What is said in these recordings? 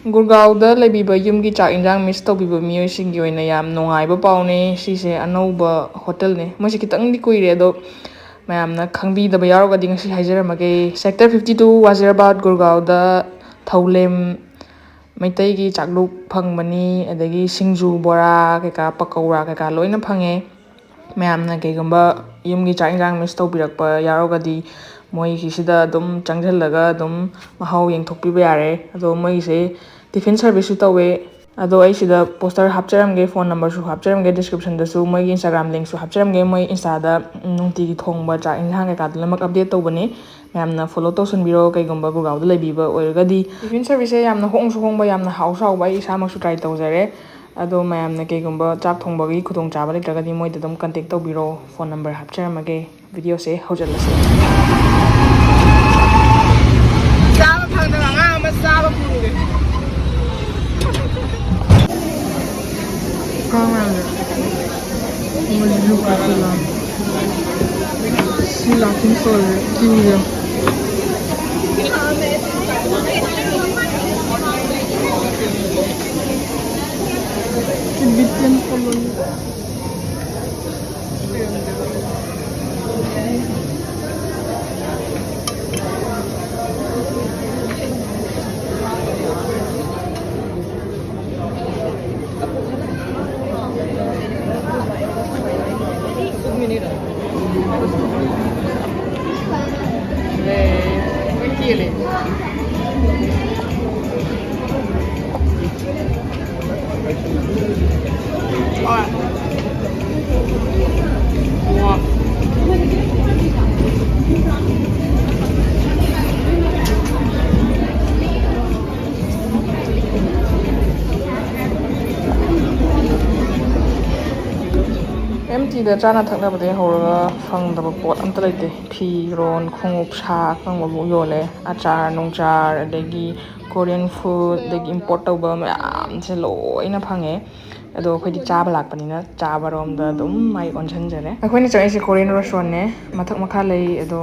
ꯒꯨꯔꯒꯥꯎꯗ ꯂꯩꯕꯤꯕ ꯌꯨꯝꯒꯤ ꯆꯥꯛ ꯏꯟꯖꯥꯡ ꯃꯤꯁ ꯇꯧꯕꯤꯕ ꯃꯤꯑꯣꯏꯁꯤꯡꯒꯤ ꯑꯣꯏꯅ ꯌꯥꯝ ꯅꯨꯡꯉꯥꯏꯕ ꯄꯥꯎꯅꯦ. ꯁꯤꯁꯦ ꯑꯅꯧꯕ ꯍꯣꯇꯦꯜꯅꯦ. ꯃꯣꯏꯁꯦ ꯈꯤꯇꯪꯗꯤ ꯀꯨꯏꯔꯦ ꯑꯗꯣ ꯃꯌꯥꯝꯅ ꯈꯪꯕꯤꯗꯕ ꯌꯥꯎꯔꯒꯗꯤ ꯉꯁꯤ ꯍꯥꯏꯖꯔꯝꯃꯒꯦ. ꯁꯦꯛꯇꯔ 52 ꯋꯥꯖꯤꯔꯥꯕꯥꯗ ꯒꯨꯔꯒꯥꯎꯗ ꯊꯧꯂꯦꯝ ꯃꯩꯇꯩꯒꯤ ꯆꯥꯛꯂꯨꯛ ꯐꯪꯕꯅꯤ. ꯑꯗꯒꯤ ꯁꯤꯡꯖꯨ ꯕꯣꯔꯥ ꯀꯩꯀꯥ ꯄꯀꯧꯔꯥ ꯀꯩꯀꯥ ꯂꯣꯏꯅ ꯐꯪꯉꯦ. ꯃꯌꯥꯝꯅ ꯀꯩꯒꯨꯝꯕ ꯌꯨꯝꯒꯤ ꯆꯥꯛ ꯏꯟꯖꯥꯡ ꯃꯤꯁ ꯇꯧꯕꯤꯔꯛꯄ ꯌꯥꯎꯔꯒꯗꯤ ꯃꯣꯏꯒꯤꯁꯤꯗ ꯑꯗꯨꯝ ꯆꯪꯁꯤꯜꯂꯒ ꯑꯗꯨꯝ ꯃꯍꯥꯎ ꯌꯦꯡꯊꯣꯛꯄꯤꯕ ꯌꯥꯔꯦ. ꯑꯗꯣ ꯃꯣꯏꯒꯤꯁꯦ ꯇꯤꯐꯤꯟ ꯁꯥꯔꯚꯤꯁꯁꯨ ꯇꯧꯋꯦ. ꯑꯗꯣ ꯑꯩ ꯁꯤꯗ ꯄꯣꯁꯇꯔ ꯍꯥꯞꯆꯔꯝꯒꯦ, ꯐꯣꯟ ꯅꯝꯕꯔꯁꯨ ꯍꯥꯞꯆꯔꯝꯒꯦ, ꯗꯤꯁꯀ꯭ꯔꯤꯞꯁꯟꯗꯁꯨ ꯃꯣꯏꯒꯤ ꯏꯟꯁꯇꯥꯒ꯭ꯔꯥꯝ ꯂꯤꯡꯛꯁꯨ ꯍꯥꯞꯆꯔꯝꯒꯦ. ꯃꯣꯏ ꯏꯟꯁꯇꯥꯗ ꯅꯨꯡꯇꯤꯒꯤ ꯊꯣꯡꯕ ꯆꯥꯛ ꯏꯟꯁꯥꯡ ꯀꯩꯀꯥ ꯂꯣꯏꯅꯃꯛ ꯑꯞꯗꯦꯠ ꯇꯧꯕꯅꯦ. ꯃꯌꯥꯝꯅ ꯐꯣꯂꯣ ꯇꯧꯁꯟꯕꯤꯔꯣ ꯀꯩꯒꯨꯝꯕ ꯒꯨꯔꯒꯥꯎꯗ ꯂꯩꯕꯤꯕ ꯑꯣꯏꯔꯒꯗꯤ. ꯇꯤꯐꯤꯟ ꯁꯥꯔꯚꯤꯁꯁꯦ ꯌꯥꯝꯅ ꯍꯣꯡꯁꯨ ꯍꯣꯡꯕ, ꯌꯥꯝꯅ ꯍꯥꯎꯁꯨ ꯍꯥꯎꯕ. ꯑꯩ ꯏꯁꯥꯃꯛꯁꯨ ꯇ꯭ꯔꯥꯏ ꯇꯧꯖꯔꯦ. ꯑꯗꯣ ꯃꯌꯥꯝꯅ ꯀꯩꯒꯨꯝꯕ ꯆꯥꯛ ꯊꯣꯡꯕꯒꯤ ꯈꯨꯗꯣꯡꯆꯥꯕ ꯂꯩꯇ꯭ꯔꯒꯗꯤ ꯃꯣꯏꯗ ꯑꯗꯨꯝ ꯀꯟꯇꯦꯛ ꯇꯧꯕꯤꯔꯣ. ꯐꯣꯟ ꯅꯝꯕꯔ ꯍꯥꯞꯆꯔꯝꯃꯒꯦ. ꯚꯤꯗꯤꯑꯣꯁꯦ ꯍꯧꯖꯤꯜꯂꯁꯦ. ꯆꯥꯕ ꯐꯪꯗꯕ ꯑꯉꯥꯡ ꯑꯃ ꯆꯥꯕ ꯐꯪꯗꯦ. MTꯗ ꯆꯥꯅ ꯊꯛꯅꯕꯗꯒꯤ ꯍꯧꯔꯒ ꯐꯪꯗꯕ ꯄꯣꯠ ꯑꯝꯇ ꯂꯩꯇꯦ. ꯐꯤꯔꯣꯟ, ꯈꯣꯡꯎꯞ, ꯁꯥ ꯑꯀꯪꯕꯐꯥꯎ ꯌꯣꯜꯂꯦ. ꯑꯆꯥꯔ ꯅꯨꯡꯆꯥꯔ, ꯑꯗꯒꯤ ꯀꯣꯔꯤꯌꯟ ꯐꯨꯗ, ꯑꯗꯒꯤ ꯏꯝꯄꯣꯔꯠ ꯇꯧꯕ ꯃꯌꯥꯝꯁꯦ ꯂꯣꯏꯅ ꯐꯪꯉꯦ. ꯑꯗꯣ ꯑꯩꯈꯣꯏꯗꯤ ꯆꯥꯕ ꯂꯥꯛꯄꯅꯤꯅ ꯆꯥꯕꯔꯣꯝꯗ ꯑꯗꯨꯝ ꯃꯥꯏ ꯑꯣꯟꯁꯤꯟꯖꯔꯦ. ꯑꯩꯈꯣꯏꯅ ꯆꯪꯉꯤꯁꯦ ꯀꯣꯔꯤꯌꯟ ꯔꯦꯁꯇꯨꯔꯦꯟꯅꯦ. ꯃꯊꯛ ꯃꯈꯥ ꯂꯩ. ꯑꯗꯣ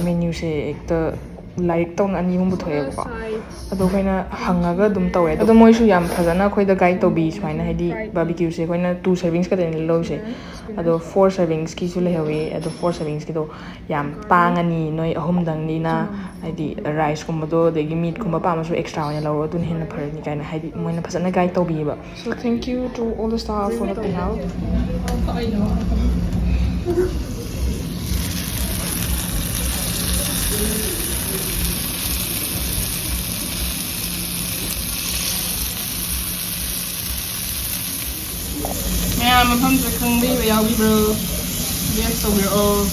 ꯃꯦꯅ꯭ꯌꯨꯁꯦ ꯍꯦꯛꯇ ꯂꯥꯏꯔꯤꯛ ꯇꯧꯅ 2-3 ꯄꯨꯊꯣꯛꯑꯦꯕꯀꯣ. ꯑꯗꯣ ꯑꯩꯈꯣꯏꯅ ꯍꯪꯉꯒ ꯑꯗꯨꯝ ꯇꯧꯔꯦ. ꯑꯗꯣ ꯃꯣꯏꯁꯨ ꯌꯥꯝ ꯐꯖꯅ ꯑꯩꯈꯣꯏꯗ ꯒꯥꯏꯗ ꯇꯧꯕꯤ. ꯁꯨꯃꯥꯏꯅ ꯍꯥꯏꯗꯤ BBQꯁꯦ ꯑꯩꯈꯣꯏꯅ 2 ꯁꯔꯚꯤꯡꯁ ꯈꯛꯇꯅꯤ ꯂꯧꯔꯤꯁꯦ. ꯑꯗꯣ 4 ꯁꯔꯚꯤꯡꯁꯀꯤꯁꯨ ꯂꯩꯍꯧꯋꯤ. ꯑꯗꯣ 4 ꯁꯔꯚꯤꯡꯁꯀꯤꯗꯣ ꯌꯥꯝ ꯇꯥꯡꯉꯅꯤ, ꯅꯣꯏ 3ꯗꯪꯅꯤꯅ ꯍꯥꯏꯗꯤ ꯔꯥꯏꯁꯀꯨꯝꯕꯗꯣ ꯑꯗꯒꯤ ꯃꯤꯠꯀꯨꯝꯕ ꯄꯥꯝꯃꯁꯨ ꯑꯦꯛꯁꯇ꯭ꯔꯥ ꯑꯣꯏꯅ ꯂꯧꯔꯣ, ꯑꯗꯨꯅ ꯍꯦꯟꯅ ꯐꯔꯅꯤ ꯀꯥꯏꯅ ꯍꯥꯏꯗꯤ ꯃꯣꯏꯅ ꯐꯖꯅ guide ꯇꯧꯕꯤꯌꯦꯕ. So thank you to all the staff for helping out. ꯃꯌꯥꯝ ꯃꯐꯝꯁꯦ ꯈꯪꯕꯤꯕ ꯌꯥꯎꯕꯤꯕ꯭ꯔꯣ? ꯒꯦꯁ ꯇꯧꯕꯤꯔꯛꯑꯣ.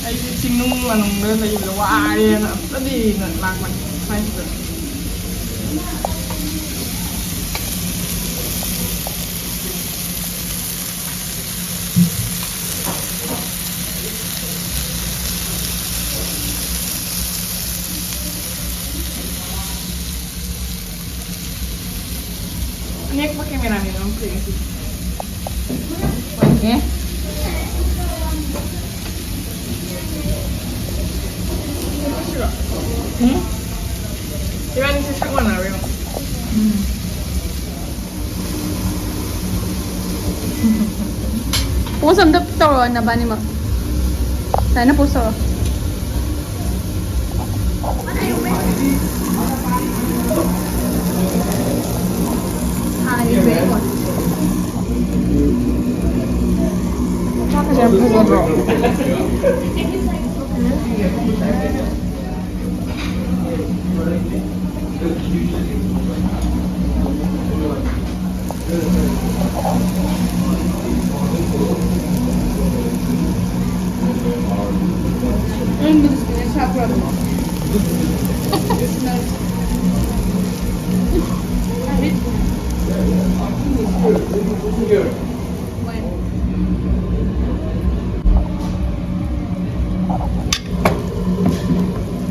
ꯑꯩꯁꯦ ꯆꯤꯡꯅꯨꯡ ꯃꯅꯨꯡꯗ ꯂꯩꯕꯗ ꯋꯥꯔꯦꯅ ꯑꯝꯇꯗꯤ ꯂꯥꯛꯄꯅꯤ ꯁ꯭ꯋꯥꯏꯁꯤꯗ. Ini pakai merah nih, kamu pilih sih. Oke. Coba nih sesak mana, Rio? Post untuk taruh apa nih mak? Saya post taruh.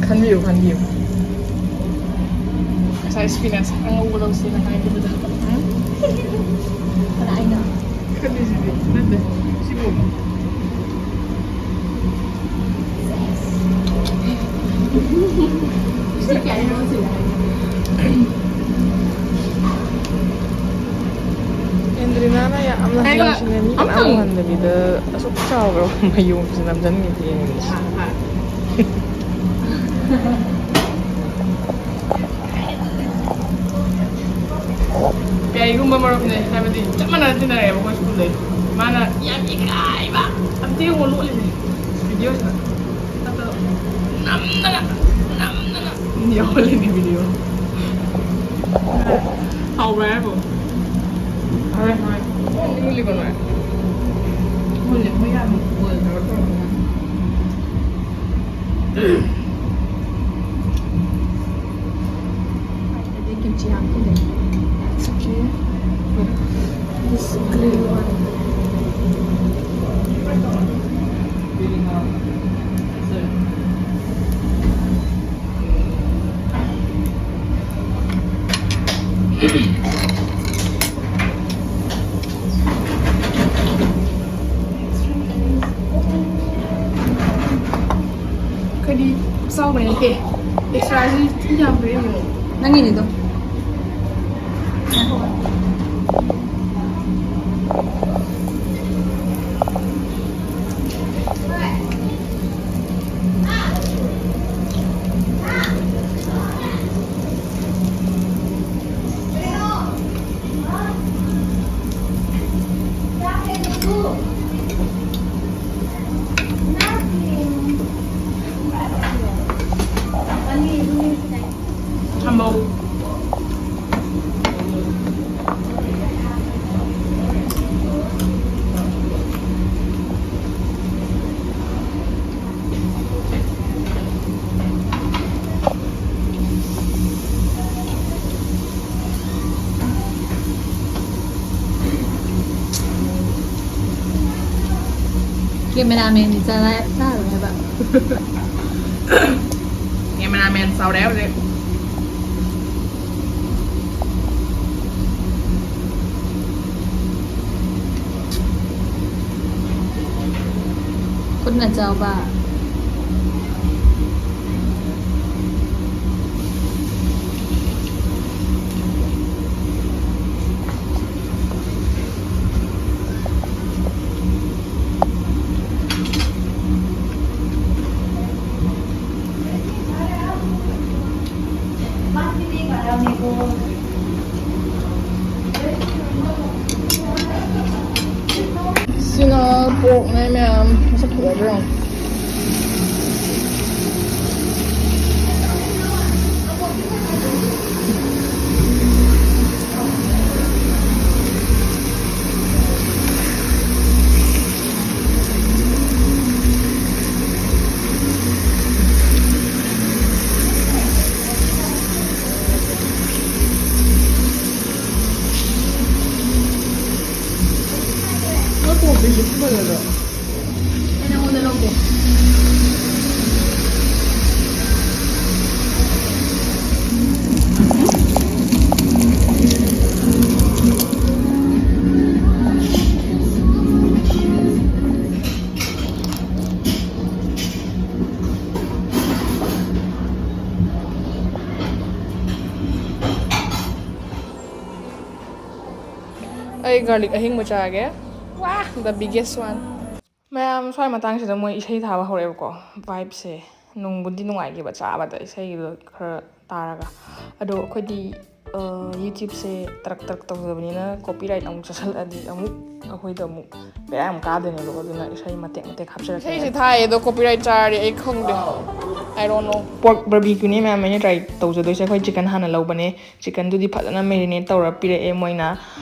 ꯈꯟꯕꯤꯌꯨ ꯈꯟꯕꯤꯌꯨ ꯉꯁꯥꯏ ꯁ꯭ꯄꯤꯅꯁ ꯑꯉꯧꯕ ꯂꯧꯁꯦꯅ ꯍꯥꯏꯈꯤꯕꯗ ꯀꯅꯥꯏꯅꯣ ꯈꯜꯂꯤꯁꯤꯗꯤ ꯅꯠꯇꯦ ꯁꯤꯕꯨ ꯁꯤ ꯀꯌꯥ ꯂꯧꯁꯤꯔ ꯑꯦꯟꯗ꯭ꯔꯤꯅꯥꯅ ꯌꯥꯝꯅ ꯍꯩꯁꯤꯡꯅ ꯃꯤ ꯀꯅꯥꯝ ꯎꯍꯟꯗꯕꯤꯗ ꯑꯁꯨꯛ ꯆꯥꯎꯈ꯭ꯔꯕ ꯃꯌꯣꯡꯁꯦ ꯅꯝꯁꯤꯟꯈꯤꯕ ꯌꯦꯡꯉꯤꯁꯦ ꯀꯩꯒꯨꯝꯕ ꯃꯔꯨꯞꯅꯦ ꯍꯥꯏꯕꯗꯤ ꯆꯞ ꯃꯥꯟꯅꯅ ꯇꯤꯟꯅꯔꯦꯕ ꯑꯩꯈꯣꯏ ꯁ꯭ꯀꯨꯜꯗꯩ ꯃꯥꯅ ꯌꯥꯝ ꯏꯀꯥꯏꯕ ꯑꯝꯇ ꯌꯦꯡꯉꯣ ꯂꯣꯠꯂꯤꯁꯦ ꯚꯤꯗꯤꯑꯣꯁꯤꯗ ꯅꯝꯗꯅ ꯌꯥꯎꯍꯜꯂꯤꯅꯤ ꯚꯤꯗꯤꯑꯣ ꯍꯥꯎꯕ꯭ꯔꯥ ꯍꯥꯏꯕꯣ ꯍꯣꯏ ꯃꯨꯜꯂꯤꯕ ꯅꯣꯏ ꯃꯨꯜꯂꯦ ꯃꯣꯏ ꯌꯥꯝ ꯃꯨꯜꯂꯒ ꯇꯧꯔꯒ ꯑꯗꯩ ꯀꯤꯝꯆꯤ ꯍꯥꯞꯈꯤꯗꯦ This green one. 그리 싸우면 이렇게 엑스트라지 진짜 안 그래요. ꯅꯪꯒꯤꯅꯤꯗꯣ 한번 ꯀꯦꯃꯦꯔꯥꯃꯦꯟꯗꯤ ꯆꯥꯔꯣꯏ ꯍꯥꯏꯕ cameraman sau đéo đi ꯈꯨꯠꯅ ꯆꯥꯎꯕ Sina pork này mẹ sắp thua rồi Ano muna lang po? Ay garlic ahing mo chage. Wow, the biggest one. ꯃꯌꯥꯝ ꯁ꯭ꯋꯥꯏ ꯃꯇꯥꯡꯁꯤꯗ ꯃꯣꯏ ꯏꯁꯩ ꯊꯥꯕ ꯍꯧꯔꯛꯑꯦꯕꯀꯣ ꯚꯥꯏꯞꯁꯦ ꯅꯨꯡꯕꯨꯗꯤ ꯅꯨꯡꯉꯥꯏꯈꯤꯕ ꯆꯥꯕꯗ ꯏꯁꯩꯗꯣ ꯈꯔ ꯇꯥꯔꯒ ꯑꯗꯣ ꯑꯩꯈꯣꯏꯗꯤ ꯌꯨꯇ꯭ꯌꯨꯕꯁꯦ ꯇꯔꯛ ꯇꯔꯛ ꯇꯧꯖꯕꯅꯤꯅ ꯀꯣꯄꯤꯔꯥꯏꯠ ꯑꯃꯨꯛ ꯆꯠꯁꯜꯂꯛꯑꯗꯤ ꯑꯃꯨꯛ ꯑꯩꯈꯣꯏꯗ ꯑꯃꯨꯛ ꯕꯦꯔꯥ ꯌꯥꯝ ꯀꯥꯗꯣꯏꯅꯦꯕꯀꯣ ꯑꯗꯨꯅ ꯏꯁꯩ ꯃꯇꯦꯛ ꯃꯇꯦꯛ ꯍꯥꯞꯆꯔꯛꯀꯦ ꯏꯁꯩꯁꯦ ꯊꯥꯏꯌꯦ ꯑꯗꯣ ꯀꯣꯄꯤꯔꯥꯏꯠ ꯆꯥꯔꯗꯤ ꯑꯩ ꯈꯪꯗꯦ I don't know pork barbecue ꯃꯌꯥꯝ ꯑꯩꯅ ꯇ꯭ꯔꯥꯏ ꯇꯧꯖꯗꯣꯏꯁꯦ ꯑꯩꯈꯣꯏ ꯆꯤꯀꯟ ꯍꯥꯟꯅ ꯂꯧꯕꯅꯦ ꯆꯤꯀꯟꯗꯨꯗꯤ ꯐꯖꯅ ꯃꯦꯔꯤꯅꯦꯠ ꯇꯧꯔ ꯄꯤꯔꯛꯑꯦ ꯃꯣꯏꯅ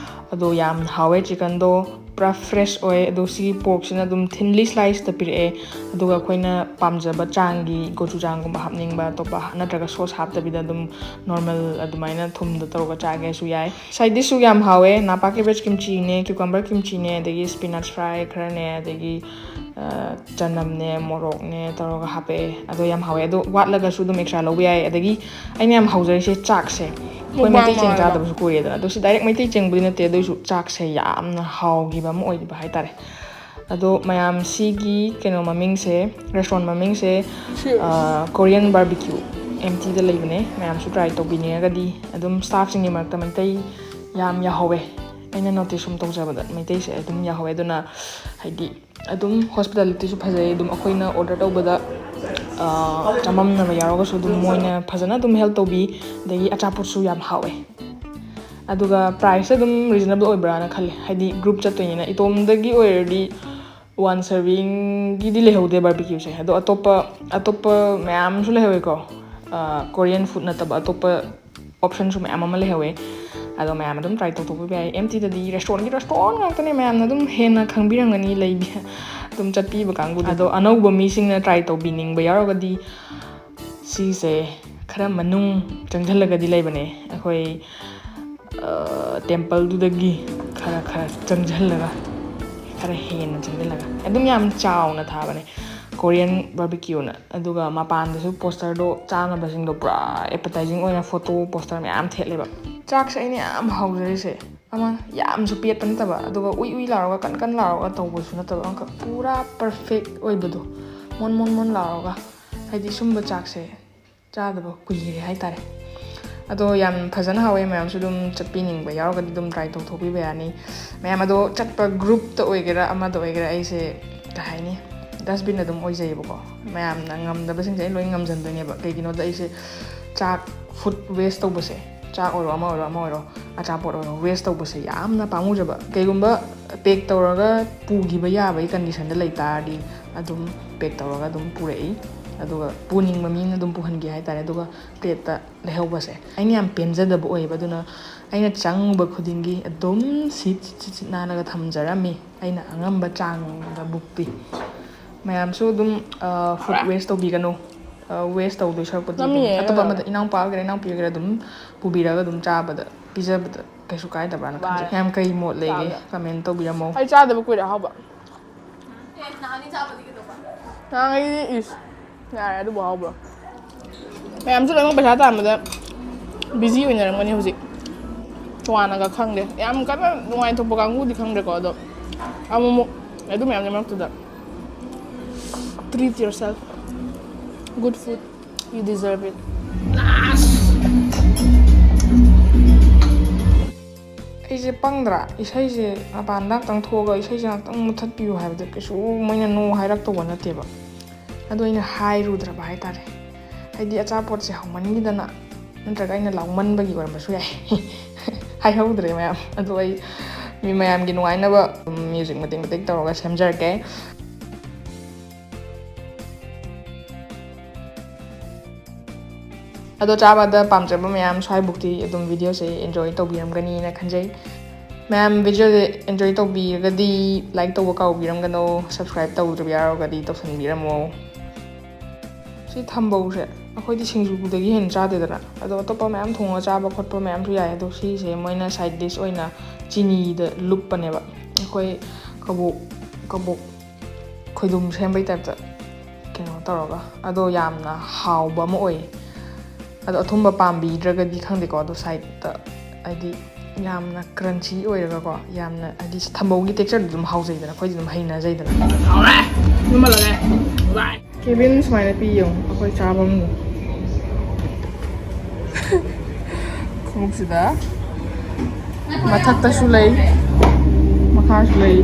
ꯑꯗꯣ ꯌꯥꯝ ꯍꯥꯎꯋꯦ ꯆꯤꯀꯟꯗꯣ ꯄꯨꯔꯥ ꯐ꯭ꯔꯦꯁ ꯑꯣꯏ ꯑꯗꯣ ꯁꯤꯒꯤ ꯄꯣꯔꯛꯁꯤꯅ ꯑꯗꯨꯝ ꯊꯤꯟꯂꯤ ꯁ꯭ꯂꯥꯏꯁꯇ ꯄꯤꯔꯛꯑꯦ ꯑꯗꯨꯒ ꯑꯩꯈꯣꯏꯅ ꯄꯥꯝꯖꯕ ꯆꯥꯡꯒꯤ ꯒꯣꯆꯨꯖꯥꯡꯒꯨꯝꯕ ꯍꯥꯞꯅꯤꯡꯕ ꯑꯇꯣꯞꯄ ꯅꯠꯇ꯭ꯔꯒ ꯁꯣꯁ ꯍꯥꯞꯇꯕꯤꯗ ꯑꯗꯨꯝ ꯅꯣꯔꯃꯦꯜ ꯑꯗꯨꯃꯥꯏꯅ ꯊꯨꯝꯗ ꯇꯧꯔꯒ ꯆꯥꯒꯦꯁꯨ ꯌꯥꯏ ꯁꯥꯏꯠ ꯗꯤꯁꯁꯨ ꯌꯥꯝ ꯍꯥꯎꯋꯦ ꯅꯥꯄꯥ ꯀꯦꯕꯦꯖ ꯀꯤꯝꯆꯤꯅꯦ ꯀ꯭ꯌꯨꯀꯝꯕꯔ ꯀꯤꯝꯆꯤꯅꯦ ꯑꯗꯒꯤ ꯁ꯭ꯄꯤꯅꯥꯆ ꯐ꯭ꯔꯥꯏ ꯈꯔꯅꯦ ꯑꯗꯒꯤ ꯆꯅꯝꯅꯦ ꯃꯣꯔꯣꯛꯅꯦ ꯇꯧꯔꯒ ꯍꯥꯞꯄꯛꯑꯦ ꯑꯗꯣ ꯌꯥꯝ ꯍꯥꯎꯋꯦ ꯑꯗꯣ ꯋꯥꯠꯂꯒꯁꯨ ꯑꯗꯨꯝ ꯑꯦꯛꯁꯇ꯭ꯔꯥ ꯂꯧꯕ ꯌꯥꯏ ꯑꯗꯒꯤ ꯑꯩꯅ ꯌꯥꯝ ꯍꯧꯖꯔꯤꯁꯦ ꯆꯥꯛꯁꯦ ꯑꯩꯈꯣꯏ ꯃꯩꯇꯩ ꯆꯦꯡ ꯆꯥꯗꯕꯁꯨ ꯀꯨꯏꯔꯦꯗꯅ ꯑꯗꯣ ꯁꯤ ꯗꯥꯏꯔꯦꯛ ꯃꯩꯇꯩ ꯆꯦꯡꯕꯨꯗꯤ ꯅꯠꯇꯦ ꯑꯗꯨꯑꯣꯏꯁꯨ ꯆꯥꯛꯁꯦ ꯌꯥꯝꯅ ꯍꯥꯎꯈꯤꯕ ꯑꯃ ꯑꯣꯏꯈꯤꯕ ꯍꯥꯏꯇꯥꯔꯦ ꯑꯗꯣ ꯃꯌꯥꯝ ꯁꯤꯒꯤ ꯀꯩꯅꯣ ꯃꯃꯤꯡꯁꯦ ꯔꯦꯁꯇꯨꯔꯦꯟ ꯃꯃꯤꯡꯁꯦ ꯀꯣꯔꯤꯌꯟ ꯕꯥꯔꯕꯤꯀ꯭ꯌꯨ MTꯗ ꯂꯩꯕꯅꯦ ꯃꯌꯥꯝꯁꯨ ꯇ꯭ꯔꯥꯏ ꯇꯧꯕꯤꯅꯤꯡꯉꯒꯗꯤ ꯑꯗꯨꯝ ꯁ꯭ꯇꯥꯐꯁꯤꯡꯒꯤ ꯃꯔꯛꯇ ꯃꯩꯇꯩ ꯌꯥꯝ ꯌꯥꯎꯍꯧꯋꯦ ꯑꯩꯅ ꯅꯣꯇꯤꯁ ꯁꯨꯝ ꯇꯧꯖꯕꯗ ꯃꯩꯇꯩꯁꯦ ꯑꯗꯨꯝ ꯌꯥꯎꯍꯧꯋꯦ ꯑꯗꯨꯅ ꯍꯥꯏꯗꯤ ꯑꯗꯨꯝ ꯍꯣꯁꯄꯤꯇꯥꯂꯤꯇꯤꯁꯨ ꯐꯖꯩ ꯑꯗꯨꯝ ꯑꯩꯈꯣꯏꯅ ꯑꯣꯔꯗꯔ ꯇꯧꯕꯗ ꯆꯃꯝꯅꯕ ꯌꯥꯎꯔꯒꯁꯨ ꯑꯗꯨꯝ ꯃꯣꯏꯅ ꯐꯖꯅ ꯑꯗꯨꯝ ꯍꯦꯜꯞ ꯇꯧꯕꯤ ꯑꯗꯒꯤ ꯑꯆꯥꯄꯣꯠꯁꯨ ꯌꯥꯝ ꯍꯥꯎꯋꯦ ꯑꯗꯨꯒ ꯄ꯭ꯔꯥꯏꯁꯁꯦ ꯑꯗꯨꯝ ꯔꯤꯖꯅꯦꯕꯜ ꯑꯣꯏꯕ꯭ꯔꯥꯅ ꯈꯜꯂꯦ ꯍꯥꯏꯗꯤ ꯒ꯭ꯔꯨꯞ ꯆꯠꯇꯣꯏꯅꯤꯅ ꯏꯇꯣꯝꯗꯒꯤ ꯑꯣꯏꯔꯗꯤ 1 ꯁꯔꯚꯤꯡꯒꯤꯗꯤ ꯂꯩꯍꯧꯗꯦ ꯕꯥꯔꯕꯤꯀ꯭ꯌꯨꯁꯦ ꯑꯗꯣ ꯑꯇꯣꯞꯄ ꯃꯌꯥꯝꯁꯨ ꯂꯩꯍꯧꯋꯦꯀꯣ ꯀꯣꯔꯤꯌꯟ ꯐꯨꯗ ꯅꯠꯇꯕ ꯑꯇꯣꯞꯄ ꯑꯣꯞꯁꯟꯁꯨ ꯃꯌꯥꯝ ꯑꯃ ꯂꯩꯍꯧꯋꯦ ꯑꯗꯣ ꯃꯌꯥꯝ ꯑꯗꯨم ꯇ꯭ꯔꯥꯏ ꯇꯧꯊꯣꯛꯄꯤꯕ ꯌꯥꯏ MTꯗꯗꯤ ꯔꯦꯁꯇꯣꯔꯦꯟ ꯉꯥꯛꯇꯅꯦ ꯃꯌꯥꯝꯅ ꯑꯗꯨꯝ ꯍꯦꯟꯅ ꯈꯪꯕꯤꯔꯝꯒꯅꯤ ꯑꯗꯨꯝ ꯆꯠꯄꯤꯕ ꯀꯥꯡꯕꯨꯗ ꯑꯗꯣ ꯑꯅꯧꯕ ꯃꯤꯁꯤꯡꯅ ꯇ꯭ꯔꯥꯏ ꯇꯧꯕꯤꯅꯤꯡꯕ ꯌꯥꯎꯔꯒꯗꯤ ꯁꯤꯁꯦ ꯈꯔ ꯃꯅꯨꯡ ꯆꯪꯁꯤꯜꯂꯒꯗꯤ ꯂꯩꯕꯅꯦ ꯑꯩꯈꯣꯏ ꯇꯦꯝꯄꯜꯗꯨꯗꯒꯤ ꯈꯔ ꯆꯪꯁꯤꯜꯂꯒ ꯈꯔ ꯍꯦꯟꯅ ꯆꯪꯁꯤꯜꯂꯒ ꯑꯗꯨꯝ ꯌꯥꯝ ꯆꯥꯎꯅ ꯊꯥꯕꯅꯦ ꯀꯣꯔꯤꯌꯟ ꯕꯥꯔꯕꯤꯀ꯭ꯌꯨꯅ ꯑꯗꯨꯒ ꯃꯄꯥꯟꯗꯁꯨ ꯄꯣꯁꯇꯔꯗꯣ ꯆꯥꯅꯕꯁꯤꯡꯗꯣ ꯄꯨꯔꯥ ꯑꯦꯄꯤꯇꯥꯏꯖꯤꯡ ꯑꯣꯏꯅ ꯐꯣꯇꯣ ꯄꯣꯁꯇꯔ ꯃꯌꯥꯝ ꯊꯦꯠꯂꯦꯕ ꯆꯥꯛꯁꯦ ꯑꯩꯅ ꯌꯥꯝ ꯍꯧꯖꯔꯤꯁꯦ ꯑꯃ ꯌꯥꯝꯁꯨ ꯄꯦꯠꯄ ꯅꯠꯇꯕ ꯑꯗꯨꯒ ꯎꯏ ꯂꯥꯎꯔꯒ ꯀꯟ ꯂꯥꯎꯔꯒ ꯇꯧꯕꯁꯨ ꯅꯠꯇꯕ ꯑꯃꯈꯛ ꯄꯨꯔꯥ ꯄꯔꯐꯦꯛ ꯑꯣꯏꯕꯗꯣ ꯃꯣꯟ ꯂꯥꯎꯔꯒ ꯍꯥꯏꯗꯤ ꯁꯨꯝꯕ ꯆꯥꯛꯁꯦ ꯆꯥꯗꯕ ꯀꯨꯏꯔꯦ ꯍꯥꯏꯇꯥꯔꯦ ꯑꯗꯣ ꯌꯥꯝ ꯐꯖꯅ ꯍꯥꯎꯋꯦ ꯃꯌꯥꯝꯁꯨ ꯑꯗꯨꯝ ꯆꯠꯄꯤꯅꯤꯡꯕ ꯌꯥꯎꯔꯒꯗꯤ ꯑꯗꯨꯝ ꯇ꯭ꯔꯥꯏ ꯇꯧꯊꯣꯛꯄꯤꯕ ꯌꯥꯅꯤ ꯃꯌꯥꯝ ꯑꯗꯣ ꯆꯠꯄ ꯒ꯭ꯔꯨꯞꯇ ꯑꯣꯏꯒꯦꯔꯥ ꯑꯃꯗ ꯑꯣꯏꯒꯦꯔꯥ ꯑꯩꯁꯦ ꯀꯩ ꯍꯥꯏꯅꯤ ꯗꯁꯕꯤꯟ ꯑꯗꯨꯝ ꯑꯣꯏꯖꯩꯌꯦꯕꯀꯣ ꯃꯌꯥꯝꯅ ꯉꯝꯗꯕꯁꯤꯡꯁꯦ ꯑꯩ ꯂꯣꯏ ꯉꯝꯖꯟꯗꯣꯏꯅꯦꯕ ꯀꯩꯒꯤꯅꯣꯗ ꯑꯩꯁꯦ ꯆꯥꯛ ꯐꯨꯗ ꯋꯦꯁ ꯇꯧꯕꯁꯦ ꯆꯥꯛ ꯑꯣꯏꯔꯣ ꯑꯃ ꯑꯣꯏꯔോ ꯑꯆꯥꯄꯣꯠ ꯑꯣꯏꯔꯣ ꯋꯦꯁט ꯇꯧꯕꯁꯦ ꯌꯥꯝꯅ パꯃꯨꯖꯕ ꯀꯩꯒꯨꯝꯕ ꯄꯦꯛ ꯇꯧꯔꯒ ꯄꯨꯈꯤꯕ ꯌꯥꯕꯒꯤ ꯀꯟꯗꯤꯁꯟꯗ ꯂꯩꯇꯥꯔꯗꯤ ꯑꯗꯨꯝ ꯄꯦꯛ ꯇꯧꯔꯒ ꯑꯗꯨꯝ ꯄꯨꯔꯛꯏ ꯑꯗꯨꯒ ꯄꯨꯅꯤꯡꯕ ꯃꯤꯅ ꯑꯗꯨꯝ ꯄꯨꯍꯟꯒꯦ ꯍꯥꯏꯇꯥꯔꯦ ꯑꯗꯨꯒ ꯄ꯭ꯂꯦꯠꯇ ꯂꯩꯍꯧꯕꯁꯦ ꯑꯩꯅ ꯌꯥꯝ ꯄꯦꯟꯖꯗꯕ ꯑꯣꯏꯌꯦꯕ ꯑꯗꯨꯅ ꯑꯩꯅ ꯆꯪꯉꯨꯕ ꯈꯨꯗꯤꯡꯒꯤ ꯑꯗꯨꯝ ꯁꯤꯠ ꯅꯥꯟꯅꯒ ꯊꯝꯖꯔꯝꯃꯤ ꯑꯩꯅ ꯑꯉꯝꯕ ꯆꯥꯡꯗ ꯕꯨꯛꯇꯤ ꯃꯌꯥꯝꯁꯨ ꯑꯗꯨꯝ ꯐꯨꯗ ꯋꯦꯁ ꯇꯧꯕꯤꯒꯅꯨ ꯋꯦꯁ ꯇꯧꯗꯣꯏ ꯁꯔꯨꯛꯄꯨꯗꯤ ꯑꯗꯨꯝ ꯑꯇꯣꯞꯄ ꯑꯃꯗ ꯏꯅꯥꯎꯄꯥ ꯑꯣꯏꯒꯦꯔꯥ ꯏꯅꯥꯎꯄꯤ ꯑꯣꯏꯒꯦꯔꯥ ꯑꯗꯨꯝ ꯄꯨꯕꯤꯔꯒ ꯑꯗꯨꯝ ꯄꯤꯖꯕꯗ ꯀꯩꯁꯨ ꯀꯥꯏꯗꯕ꯭ꯔꯥꯅ ꯈꯟꯖꯩ ꯃꯌꯥꯝ ꯀꯩ ꯃꯣꯠ ꯂꯩꯒꯦ ꯀꯃꯦꯟ ꯇꯧꯕꯤꯔꯝꯃꯣ ꯑꯩ ꯆꯥꯗꯕ ꯀꯨꯏꯔꯦ ꯑꯍꯥꯎꯕ ꯅꯍꯥꯟꯅꯤ ꯆꯥꯕꯗꯤ ꯀꯩꯗꯧꯕ ꯅꯍꯥꯟꯒꯩꯗꯤ ꯏꯁ ꯌꯥꯔꯦ ꯑꯗꯨꯕꯨ ꯑꯍꯥꯎꯕ꯭ꯔꯣ ꯃꯌꯥꯝꯁꯨ ꯂꯣꯏꯅꯃꯛ ꯄꯩꯁꯥ ꯇꯥꯟꯕꯗ ꯕꯤꯖꯤ ꯑꯣꯏꯅꯔꯝꯒꯅꯤ ꯍꯧꯖꯤꯛ ꯇꯣꯉꯥꯟꯅꯒ ꯈꯪꯗꯦ ꯌꯥꯝ ꯀꯟꯅ ꯅꯨꯡꯉꯥꯏꯊꯣꯛꯄ ꯀꯥꯡꯕꯨꯗꯤ ꯈꯪꯗ꯭ꯔꯦꯀꯣ ꯑꯗꯣ ꯑꯃꯨꯛ ꯑꯗꯨ ꯃꯌꯥꯝꯒꯤ ꯃꯔꯛꯇꯨꯗ treat yourself good food you deserve it ꯑꯩꯁꯦ ꯄꯪꯗ꯭ꯔꯥ ꯏꯁꯩꯁꯦ ꯃꯄꯥꯟꯗ ꯉꯥꯛꯇꯪ ꯊꯣꯛꯑꯒ ꯏꯁꯩꯁꯦ ꯉꯥꯛꯇꯪ ꯃꯨꯠꯊꯠꯄꯤꯌꯨ ꯍꯥꯏꯕꯗ ꯀꯩꯁꯨ ꯃꯣꯏꯅ ꯅꯣ ꯍꯥꯏꯔꯛꯇꯧꯕ ꯅꯠꯇꯦꯕ ꯑꯗꯣ ꯑꯩꯅ ꯍꯥꯏꯔꯨꯗ꯭ꯔꯕ ꯍꯥꯏꯇꯥꯔꯦ ꯍꯥꯏꯗꯤ ꯑꯆꯥꯄꯣꯠꯁꯦ ꯍꯥꯎꯃꯟꯈꯤꯗꯅ ꯅꯠꯇ꯭ꯔꯒ ꯑꯩꯅ ꯂꯥꯎꯃꯟꯕꯒꯤ ꯑꯣꯏꯔꯝꯕꯁꯨ ꯌꯥꯏ ꯍꯥꯏꯍꯧꯗ꯭ꯔꯦ ꯃꯌꯥꯝ ꯑꯗꯣ ꯑꯩ ꯃꯤ ꯃꯌꯥꯝꯒꯤ ꯅꯨꯡꯉꯥꯏꯅꯕ ꯃ꯭ꯌꯨꯖꯤꯛ ꯃꯇꯦꯛ ꯇꯧꯔꯒ ꯁꯦꯝꯖꯔꯛꯀꯦ ꯑꯗꯣ ꯆꯥꯕꯗ ꯄꯥꯝꯖꯕ ꯃꯌꯥꯝ ꯁ꯭ꯋꯥꯏꯕꯨꯛꯇꯤ ꯑꯗꯨꯝ ꯚꯤꯗꯤꯑꯣꯁꯦ ꯑꯦꯟꯖꯣꯏ ꯇꯧꯕꯤꯔꯝꯒꯅꯤꯅ ꯈꯟꯖꯩ ꯃꯌꯥꯝ ꯚꯤꯗꯤꯑꯣꯁꯦ ꯑꯦꯟꯖꯣꯏ ꯇꯧꯕꯤꯔꯒꯗꯤ ꯂꯥꯏꯛ ꯇꯧꯕ ꯀꯥꯎꯕꯤꯔꯝꯒꯅꯣ ꯁꯕꯁꯀ꯭ꯔꯥꯏꯕ ꯇꯧꯗꯕ ꯌꯥꯎꯔꯒꯗꯤ ꯇꯧꯁꯟꯕꯤꯔꯝꯃꯣ ꯁꯤ ꯊꯝꯕꯧꯁꯦ ꯑꯩꯈꯣꯏꯗꯤ ꯁꯤꯡꯖꯨꯗꯒꯤ ꯍꯦꯟꯅ ꯆꯥꯗꯦꯗꯅ ꯑꯗꯣ ꯑꯇꯣꯞꯄ ꯃꯌꯥꯝ ꯊꯣꯡꯉꯒ ꯆꯥꯕ ꯈꯣꯠꯄ ꯃꯌꯥꯝꯁꯨ ꯌꯥꯏ ꯑꯗꯣ ꯁꯤꯁꯦ ꯃꯣꯏꯅ ꯁꯥꯏꯠ ꯗꯤꯁ ꯑꯣꯏꯅ ꯆꯤꯅꯤꯗ ꯂꯨꯞꯄꯅꯦꯕ ꯑꯩꯈꯣই ꯀꯕꯣꯛ ꯈꯣꯏꯗꯨꯝ ꯁꯦꯝꯕꯩ ꯇꯥꯏꯞꯇ ꯀꯩꯅꯣ ꯇꯧꯔꯒ ꯑꯗꯣ ꯌꯥꯝꯅ ꯍꯥꯎꯕ ꯑꯃ ꯑꯣꯏ ꯑꯗꯣ ꯑꯊꯨꯝꯕ ꯄꯥꯝꯕꯤꯗ꯭ꯔꯒꯗꯤ ꯈꯪꯗꯦꯀꯣ ꯑꯗꯣ ꯁꯥꯏꯠꯇ ꯍꯥꯏꯗꯤ ꯌꯥꯝꯅ ꯀ꯭ꯔꯟꯆꯤ ꯑꯣꯏꯔꯒꯀꯣ ꯌꯥꯝꯅ ꯍꯥꯏꯗꯤ ꯊꯝꯕꯧꯒꯤ ꯇꯦꯛꯆꯔꯗꯨ ꯑꯗꯨꯝ ꯍꯥꯎꯖꯩꯗꯅ ꯑꯩꯈꯣꯏꯗꯤ ꯑꯗꯨꯝ ꯍꯩꯅꯖꯩꯗꯅ ꯀꯦꯕꯤꯟ ꯁꯨꯃꯥꯏꯅ ꯄꯤ ꯌꯦꯡꯉꯨ ꯑꯩꯈꯣꯏ ꯆꯥꯐꯝꯗꯣ ꯈꯣꯡꯎꯞꯁꯤꯗ ꯃꯊꯛꯇꯁꯨ ꯂꯩ ꯃꯈꯥꯁꯨ ꯂꯩ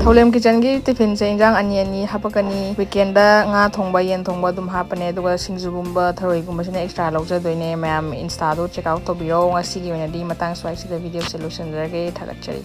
ꯊꯧꯂꯦꯝ ꯀꯤꯆꯟꯒꯤ ꯇꯤꯐꯤꯟꯁꯦ ꯏꯟꯖꯥꯡ ꯑꯅꯤ ꯍꯥꯞꯄꯛꯀꯅꯤ ꯋꯤꯀꯦꯟꯗ ꯉꯥ ꯊꯣꯡꯕ ꯌꯦꯟ ꯊꯣꯡꯕ ꯑꯗꯨꯝ ꯍꯥꯞꯄꯅꯦ ꯑꯗꯨꯒ ꯁꯤꯡꯖꯨꯒꯨꯝꯕ ꯊꯔꯣꯏꯒꯨꯝꯕꯁꯤꯅ ꯑꯦꯛꯁꯇ꯭ꯔꯥ ꯂꯧꯖꯗꯣꯏꯅꯦ ꯃꯌꯥꯝ ꯏꯟꯁꯇꯥꯗꯣ ꯆꯦꯛꯑꯥꯎꯠ ꯇꯧꯕꯤꯔꯣ ꯉꯁꯤꯒꯤ ꯑꯣꯏꯅꯗꯤ ꯃꯇꯥꯡ ꯁ꯭ꯋꯥꯏꯁꯤꯗ ꯚꯤꯗꯤꯑꯣꯁꯦ ꯂꯣꯏꯁꯤꯟꯖꯔꯒꯦ ꯊꯥꯒꯠꯆꯔꯤ